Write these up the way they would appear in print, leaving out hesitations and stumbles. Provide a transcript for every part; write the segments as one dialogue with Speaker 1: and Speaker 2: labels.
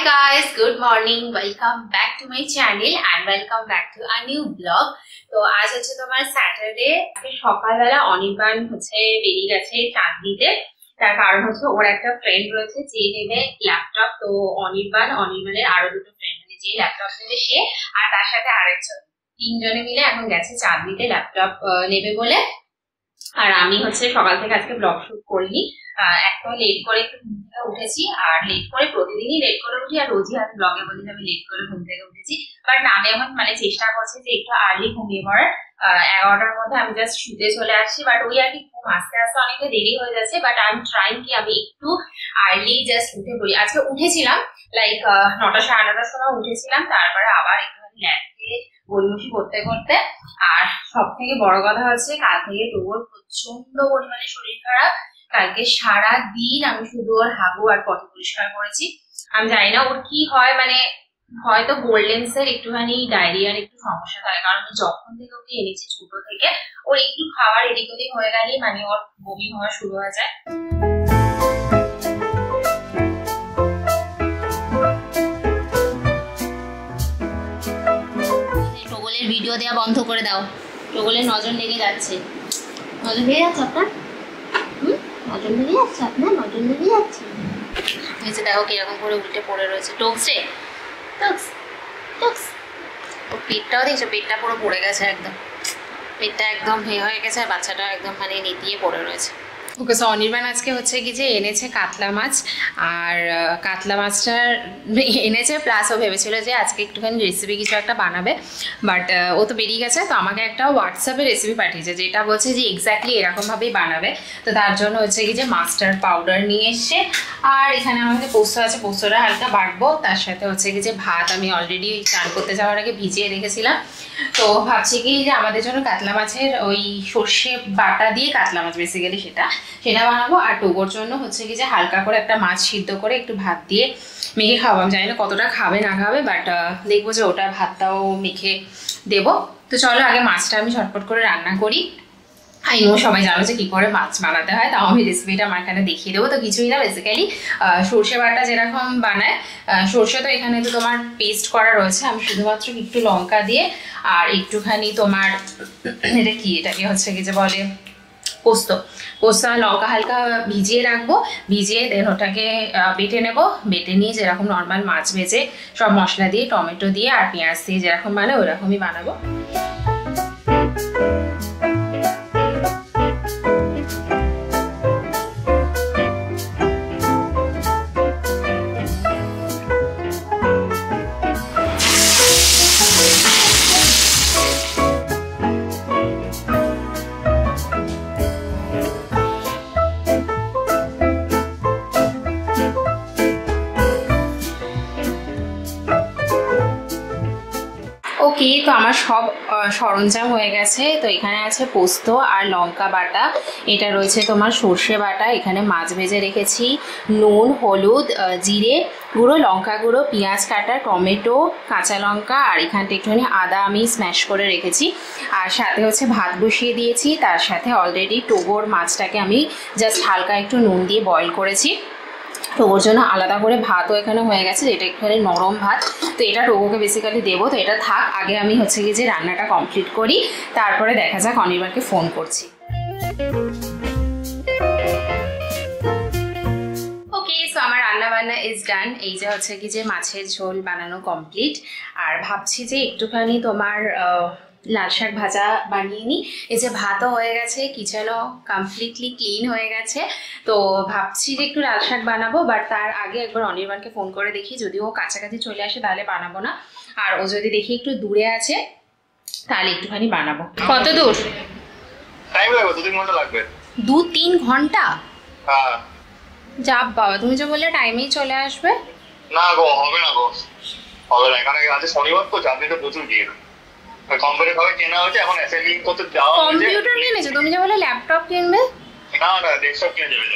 Speaker 1: guys, good morning. Welcome back to my channel and welcome back to a new vlog. তো আজ হচ্ছে তোমার Saturday. সকালবেলা অনির্বাণ হচ্ছে বেরিয়ে গেছে চাঁদনিতে। তার কারণ হচ্ছে ওর একটা ফ্রেন্ড রয়েছে যে নেবে ল্যাপটপ। তো অনির্বাণের আরো দুটো ফ্রেন্ড মানে যে ল্যাপটপ নেবে সে আর তার সাথে আরেকজন, তিনজনে মিলে এখন গেছে চাঁদনিতে ল্যাপটপ নেবে বলে। আর আমি হচ্ছে সকাল থেকে আজকে ব্লগ শুট করিনি, একটা লেট করে একটু ঘুম থেকে উঠেছি। আর লেট করে প্রতিদিনই লেট করে উঠি, আর রোজই আমি ব্লগে বলি যে আমি লেট করে ঘুম থেকে উঠেছি। বাট আমি এখন মানে চেষ্টা করছি যে একটু আর্লি ঘুমিয়ে পড়ার। 11টার মধ্যে আমি জাস্ট শুতে চলে আসছি, বাট ওই আর কি ঘুম আস্তে আস্তে অনেকটা দেরি হয়ে যাচ্ছে। বাট আই এম ট্রাইং কি আমি একটু আর্লি জাস্ট উঠে পড়ি। আজকে উঠেছিলাম লাইক 9টা সাড়ে 9টার সময় উঠেছিলাম, তারপরে আবার একটুখানি ল্যাপটপে গড়িমসি করতে করতে। আর সব থেকে বড় কথা হচ্ছে কাল থেকে তোর প্রচন্ড পরিমাণে শরীর খারাপ। কালকে সারা দিন আমি শুধু ওর হাগু আর পটি পরিষ্কার করেছি। আমি জানি না ওর কি হয়, মানে হয়তো গোল্ডেন্সের একটুখানি ডায়রিয়ার একটু সমস্যা থাকে, কারণ যখন থেকে ওকে এনেছি ছোট থেকে ওর একটু খাবার এদিক ওদিক হয়ে গেলেই মানে ওর বমি হওয়া শুরু হয়ে যায়। টোগলের ভিডিও দেওয়া বন্ধ করে দাও, টোগলের নজর লেগে যাচ্ছে। নজর লেগে যাচ্ছে আপনার? নজর লেগে যাচ্ছে আপনার? নজর লেগে যাচ্ছে। নিচে দেখো কিরকম করে উল্টে পড়ে রয়েছে। টোকস রে, টোকস টোকস। ও পেটটাও দেখছো, পেটটা পুরো পড়ে গেছে একদম, পেটটা একদম হয়ে গেছে। আর বাচ্চাটা একদম মানে নেতিয়ে পড়ে রয়েছে। ওকে, সো অনির্বাণ আজকে হচ্ছে কি যে এনেছে কাতলা মাছ। আর কাতলা মাছটার এনেছে, প্লাস ও ভেবেছিল যে আজকে একটুখানি রেসিপি কিছু একটা বানাবে। বাট ও তো বেরিয়ে গেছে, তো আমাকে একটা হোয়াটসঅ্যাপে রেসিপি পাঠিয়েছে যেটা বলছে যে এক্স্যাক্টলি এরকমভাবেই বানাবে। তো তার জন্য হচ্ছে কি যে মাস্টার্ড পাউডার নিয়ে এসছে। আর এখানে আমাদের পোস্ত আছে, পোস্তটা হালকা বাটবো। তার সাথে হচ্ছে কি যে ভাত আমি অলরেডি চান করতে যাওয়ার আগে ভিজিয়ে রেখেছিলাম। তো ভাবছি কি যে আমাদের জন্য কাতলা মাছের ওই সর্ষে বাটা দিয়ে কাতলা মাছ বেসিক্যালি সেটা বানাবো। আর টোগোর জন্য হচ্ছে কি যে হালকা করে একটা মাছ সিদ্ধ করে একটু ভাত দিয়ে মেখে খাওয়াবো। আমি জানি না কতটা খাবে না খাবে, বাট দেখবো যে ওটা ভাতটাও মেখে দেবো। তো চলো আগে মাছটা আমি ঝটপট করে রান্না করি। সবাই জানো যে কি করে মাছ বানাতে হয়, তাও আমি রেসিপিটা আমার এখানে দেখিয়ে দেবো। তো কিছুই না, বেসিক্যালি সর্ষে বাটা যেরকম বানায়, সর্ষে তো এখানে তো তোমার পেস্ট করা রয়েছে। আমি শুধুমাত্র একটু লঙ্কা দিয়ে আর একটুখানি তোমার এটাকে হচ্ছে কি যে বলে পোস্ত আর লঙ্কা হালকা ভিজিয়ে রাখবো। ভিজিয়ে দেন ওটাকে বেটে নেবো। বেটে নিয়ে যেরকম নর্মাল মাছ ভেজে সব মশলা দিয়ে টমেটো দিয়ে আর পেঁয়াজ দিয়ে যেরকম বানায় ওরকমই বানাবো। ওকে, তো আমার সব সরঞ্জাম হয়ে গেছে। তো এখানে আছে পোস্ত আর লঙ্কা বাটা, এটা রয়েছে তোমার সর্ষে বাটা, এখানে মাছ ভেজে রেখেছি, নুন হলুদ জিরে গুঁড়ো, লঙ্কা গুঁড়ো, পেঁয়াজ কাটা, টমেটো, কাঁচা লঙ্কা আর এখানটা একটুখানি আদা আমি স্ম্যাশ করে রেখেছি। আর সাথে হচ্ছে ভাত বসিয়ে দিয়েছি। তার সাথে অলরেডি টোগোর মাছটাকে আমি জাস্ট হালকা একটু নুন দিয়ে বয়েল করেছি। টোগোর জন্য আলাদা করে ভাতও এখানে হয়ে গেছে, এটা একটুখানি নরম ভাত। তো এটা টোগোকে বেসিক্যালি দেবো। তো এটা থাক, আগে আমি হচ্ছে কি যে রান্নাটা কমপ্লিট করি, তারপরে দেখা যাক। অনির্বাণকে ফোন করছি। ওকে, সো আমার রান্না বান্না ইজ ডান। এই যে হচ্ছে কি যে মাছের ঝোল বানানো কমপ্লিট। আর ভাবছি যে একটুখানি তোমার লাল শাক ভাজা বানিয়ে নিই। এই যে ভাতও হয়ে গেছে, কিচেনও কমপ্লিটলি ক্লিন হয়ে গেছে। তো ভাবছি যে একটু লাল শাক বানাবো, বাট তার আগে একবার অনির্বাণকে ফোন করে দেখি। যদি ও কাছাকাছি চলে আসে তাহলে বানাবো না, আর ও যদি দেখি একটু দূরে আছে তাহলে একটুখানি বানাবো। কত দূর?
Speaker 2: টাইম লাগবে, 2-3 ঘন্টা লাগবে।
Speaker 1: 2-3 ঘন্টা?
Speaker 2: হ্যাঁ।
Speaker 1: যা বাবা, তুমি যে বললে টাইমেই চলে আসবে।
Speaker 2: না গো, হবে না গো, হবে না। এখানে আছে শনিবার তো, চাঁদনিতে প্রচুর ভিড়। কম্পিউটার ভাবে কেনা হয়েছে, এখন অ্যাসেম্বলিং করতে যাওয়া হয়েছে।
Speaker 1: কম্পিউটার কিনেছো? তুমি যে বলে ল্যাপটপ কিনবে।
Speaker 2: না না, ডেস্কটপ কিনে যাবে।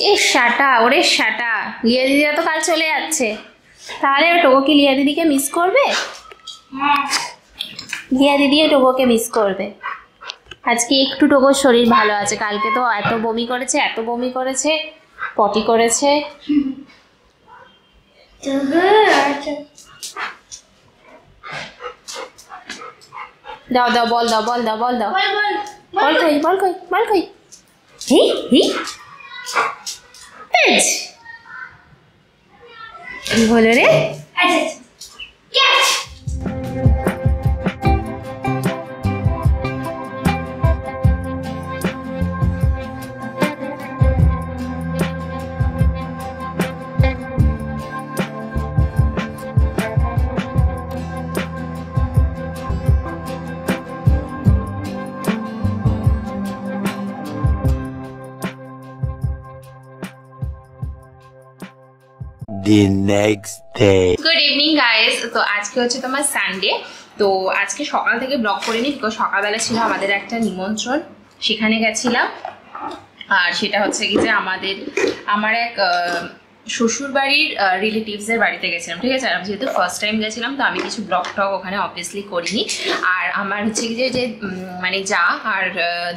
Speaker 1: এ শাটা, ওরে শাটা, লিয়া দিদিরা তো কাল চলে যাচ্ছে, তাহলে টোকো কি লিয়া দিদিকে মিস করবে? লিয়া দিদিও টোকোকে মিস করবে। আজকে একটু টোকোর শরীর ভালো আছে, কালকে তো এত বমি করেছে, পটি করেছে। দাও দাও, বল দাও, বল দাও, বল দাও, বল কই। কি হলো রে?
Speaker 3: The next day.
Speaker 1: Good evening guys. তো আজকে হচ্ছে তোমার সানডে। তো আজকে সকাল থেকে ব্লগ করিনি, বিকজ সকালবেলা ছিল আমাদের একটা নিমন্ত্রণ, সেখানে গেছিলাম। আর সেটা হচ্ছে কি যে আমার এক শ্বশুর বাড়ির রিলেটিভসের বাড়িতে গেছিলাম, ঠিক আছে। আর যেহেতু ফার্স্ট টাইম গেছিলাম, তো আমি কিছু ব্লগ টক ওখানে অবভিয়াসলি করিনি। আর আমার হচ্ছে কি যে মানে যা আর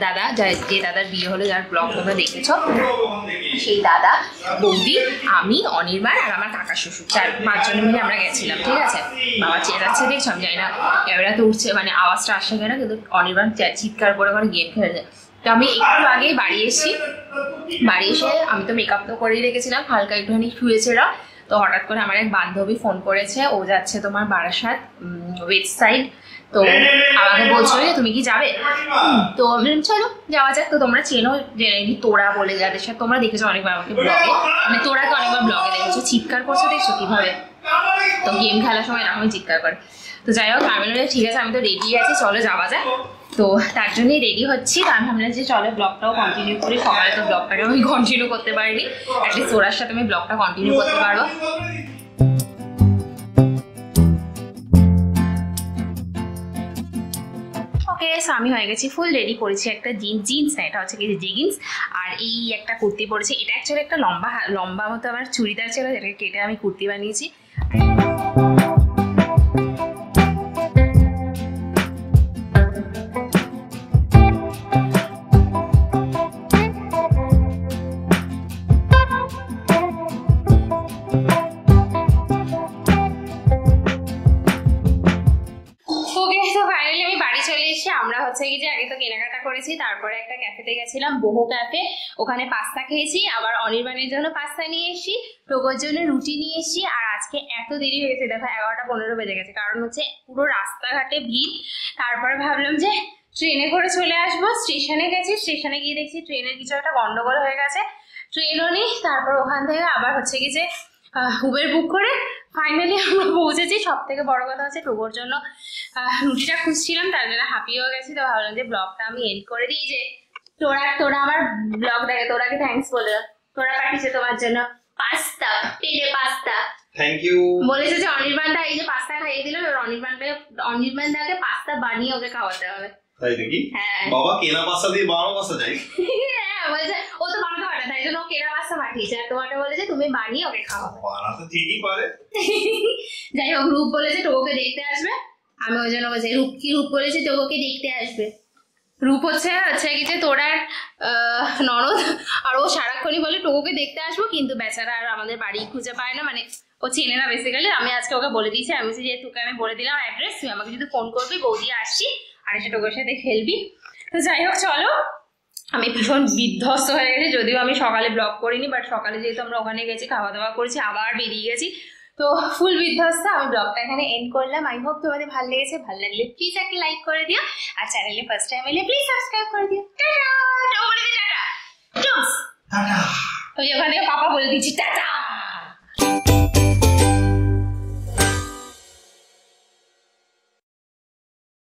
Speaker 1: দাদা, যে দাদার বিয়ে হলো, যার ব্লগ তোমরা দেখেছ, সেই দাদা, বৌদি, আমি, অনির্বাণ আর আমার কাকা শ্বশুর, 4-5 জন মিলে আমরা গেছিলাম, ঠিক আছে। বাবা চেঁচাচ্ছে দেখছো, আমি জানি না ক্যামেরা তো উঠছে, মানে আওয়াজটা আসছে কেন, কিন্তু অনির্বাণ চিৎকার করে গেম খেলে যায়। তো আমি একটু আগেই বাড়ি এসে আমি তো মেকআপ তো করেই রেখেছিলাম, হালকা একটুখানি শুয়েছিলাম। তো হঠাৎ করে আমার এক বান্ধবী ফোন করেছে, ও যাচ্ছে তোমার বারাসাত ওয়েস্ট সাইড। তো আমাকে বলছো যে তুমি কি যাবে? তো আমি চলো যাওয়া যাক। তো তোমরা চেনো যে তোরা বলে, যাদের সাথে তোমরা দেখেছো অনেকবার আমাকে ব্লগে, মানে তোরাকে অনেকবার ব্লগে দেখেছো, চিৎকার করছো দেখছো কিভাবে, তো গেম খেলার সময় এরকমই চিৎকার করে। তো যাই হোক, আমি বললাম ঠিক আছে, আমি তো রেডি আছি, চলো যাওয়া যাক। তো তার জন্যই রেডি হচ্ছি। তো আমি ভাবলাম যে চলো ব্লগটাও কন্টিনিউ করি। সকালে তো ব্লগটাকে আমি কন্টিনিউ করতে পারিনি, অ্যাটলিস্ট ওরার সাথে আমি ব্লগটা কন্টিনিউ করতে পারবো। ওকে, সো আমি হয়ে গেছি ফুল রেডি, পরেছি একটা জিন্স না, এটা হচ্ছে কি জেগিন্স, আর এই একটা কুর্তি পরেছি। এটা অ্যাকচুয়ালি একটা লম্বা মতো আমার চুড়িদার ছিল, যেটাকে কেটে আমি কুর্তি বানিয়েছি। আমরা হচ্ছে কি যে আগে তো কেনাকাটা করেছি, তারপরে একটা ক্যাফেতে গেছিলাম, বহু ক্যাফে, ওখানে পাস্তা খেয়েছি, আবার অনির্বাণের জন্য পাস্তা নিয়ে এসেছি, টোকোর জন্য রুটি নিয়ে এসেছি। আর আজকে এত দেরি হয়েছে, দেখো 11:15 বেজে গেছে, কারণ হচ্ছে পুরো রাস্তাঘাটে ভিড়। তারপরে ভাবলাম যে ট্রেনে করে চলে আসবো, স্টেশনে গেছি, স্টেশনে গিয়ে দেখছি ট্রেনের কিছু একটা গন্ডগোল হয়ে গেছে, ট্রেনও নেই। তারপর ওখান থেকে আবার হচ্ছে কি যে উবের বুক করে ফাইনালি আমরা পৌঁছেছি। সব থেকে বড় কথা হচ্ছে টোকোর জন্য রুটিটা খুঁজছিলাম, তার জন্য হাঁপিয়েও গেছি। তো ভাবলাম যে ব্লগটা আমি এন্ড করে দিই। যে তোরা আমার ব্লগ দেখে, তোরাকে থ্যাঙ্কস বলে, তোরা পাঠিয়েছে তোমার জন্য পাস্তা, তেলে পাস্তা।
Speaker 2: থ্যাংক ইউ
Speaker 1: বলেছে যে অনির্বাণটা এই যে পাস্তা খাইয়ে দিল, অনির্বাণদাকে পাস্তা বানিয়ে ওকে খাওয়াতে হবে।
Speaker 2: তাই নাকি?
Speaker 1: হ্যাঁ
Speaker 2: বাবা, কেনা পাস্তা দিয়ে বানানো পাস্তা চাই।
Speaker 1: হ্যাঁ বলেছে, ও তো বানাতে পারে, তাই জন্য ও কেনা পাস্তা পাঠিয়েছে, আর তোমাকে বলেছে তুমি বানিয়ে ওকে খাওয়াবে।
Speaker 2: বানাতে ঠিকই পারে।
Speaker 1: যাই হোক, রূপ বলেছে টোকোকে দেখতে আসবে, আমি ওই জন্য বলছি রূপ বলেছে টোকোকে দেখতে আসবে। রূপ হচ্ছে কি যে তোরার ননদ, আর ও সারাক্ষণই বলে টোকোকে দেখতে আসবো, কিন্তু বেচারা আর আমাদের বাড়ি খুঁজে পায় না, মানে ও চেনে না বেসিক্যালি। আমি আজকে ওকে বলে দিয়েছি, আমি বলছি যে তোকে আমি বলে দিলাম অ্যাড্রেস, তুই আমাকে যদি ফোন করবি, বৌদি আসছি আর এসে টোকোর সাথে খেলবি। তো যাই হোক চলো, আমি ভীষণ বিধ্বস্ত হয়ে গেছি, যদিও আমি সকালে ব্লগ করিনি, বাট সকালে যেহেতু আমরা ওখানে গেছি, খাওয়া দাওয়া করেছি, আবার বেরিয়ে গেছি, তো ফুল বিধ্বস্ত। আমি ব্লগটা এখানে এন্ড করলাম। আই হোপ তোমাদের ভালো লেগেছে, ভালো লাগলে প্লিজ একটা লাইক করে দিও, আর চ্যানেলে ফার্স্ট টাইম এলে প্লিজ সাবস্ক্রাইব করে দিও। টাটা, ওখানে টাটা, ওখানে পাপা বলে দিচ্ছি টাটা।